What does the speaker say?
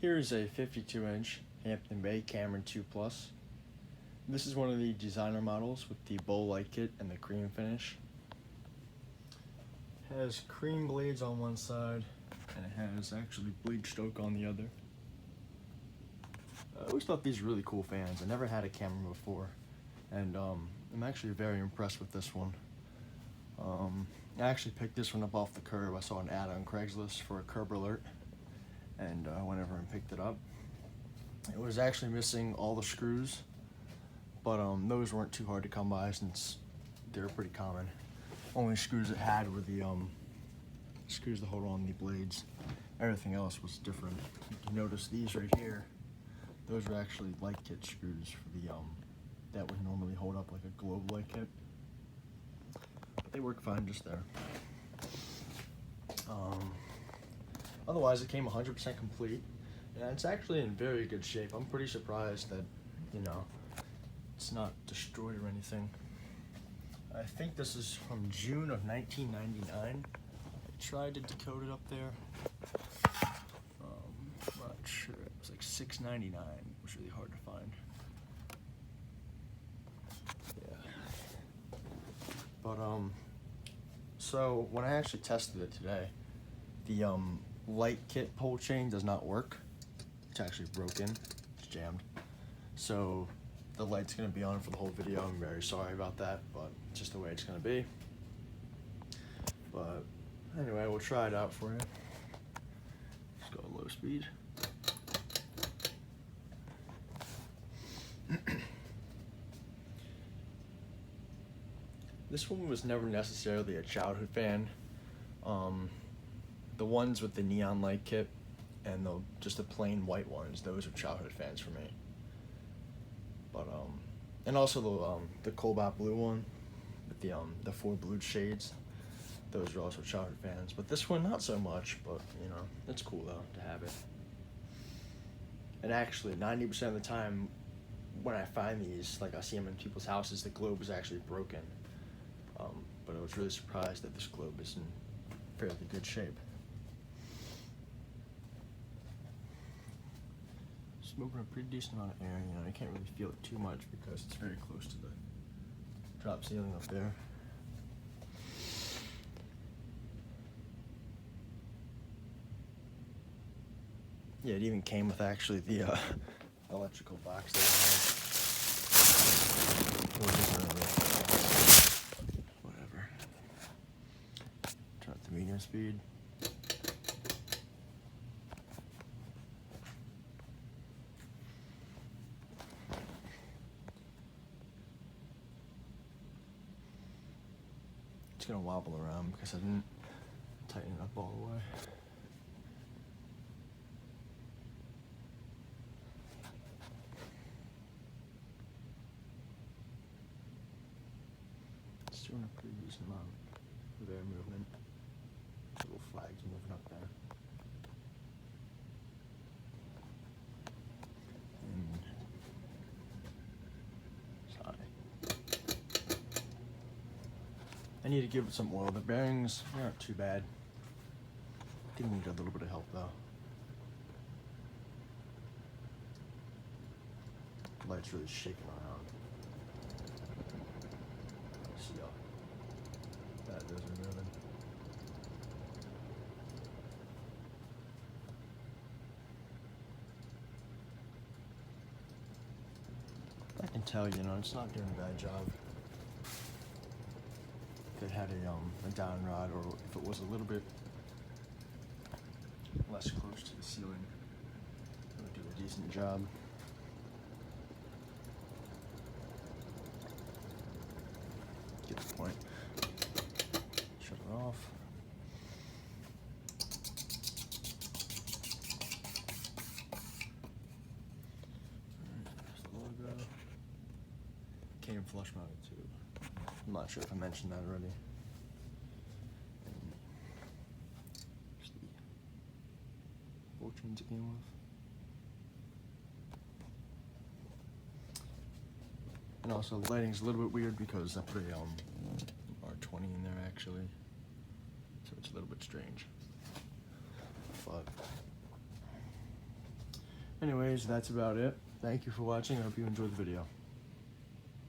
Here's a 52-inch Hampton Bay Cameron 2 Plus. This is one of the designer models with the bowl light kit and the cream finish. It has cream blades on one side and it has actually bleached oak on the other. I always thought these were really cool fans. I never had a Cameron before, and I'm actually very impressed with this one. I actually picked this one up off the curb. I saw an ad on Craigslist for a curb alert, and I went over and picked it up. It was actually missing all the screws, but those weren't too hard to come by since they're pretty common. Only screws it had were the screws to hold on the blades. Everything else was different. You can notice these right here. Those are actually light kit screws for the that would normally hold up like a globe light kit. But they work fine just there. Otherwise, it came 100% complete, and it's actually in very good shape. I'm pretty surprised that, you know, it's not destroyed or anything. I think this is from June of 1999. I tried to decode it up there. I'm not sure. It was like $6.99. It was really hard to find. Yeah. But so when I actually tested it today, the light kit pole chain does not work. It's actually broken. It's jammed. So the light's gonna be on for the whole video. I'm very sorry about that, but it's just the way it's gonna be. But anyway, we'll try it out for you. Let's go low speed. This one was never necessarily a childhood fan. The ones with the neon light kit and just the plain white ones, those are childhood fans for me. But and also the cobalt blue one with the 4 blue shades, those are also childhood fans. But this one, not so much. But you know, it's cool though to have it. And actually, 90% of the time, when I find these, like I see them in people's houses, the globe is actually broken. But I was really surprised that this globe is in fairly good shape. It's moving a pretty decent amount of air. You know, you can't really feel it too much because it's very close to the drop ceiling up there. Yeah, it even came with actually the electrical box they had. Whatever. Turn up the medium speed. It's gonna wobble around because I didn't tighten it up all the way. It's doing a pretty decent amount of air movement. Little flags moving up there. And sorry. I need to give it some oil. The bearings aren't too bad. I do need a little bit of help though. The light's really shaking around. See how that those are moving. I can tell, you know, it's not doing a bad job. If it had a down rod, or if it was a little bit less close to the ceiling, it would do a decent job. Get the point. Shut it off. There's the logo. Came flush mounted too. I'm not sure if I mentioned that already. And there's the fortunes it came with. And also the lighting's a little bit weird because I put a R20 in there actually, so it's a little bit strange. But Anyways, that's about it. Thank you for watching. I hope you enjoyed the video.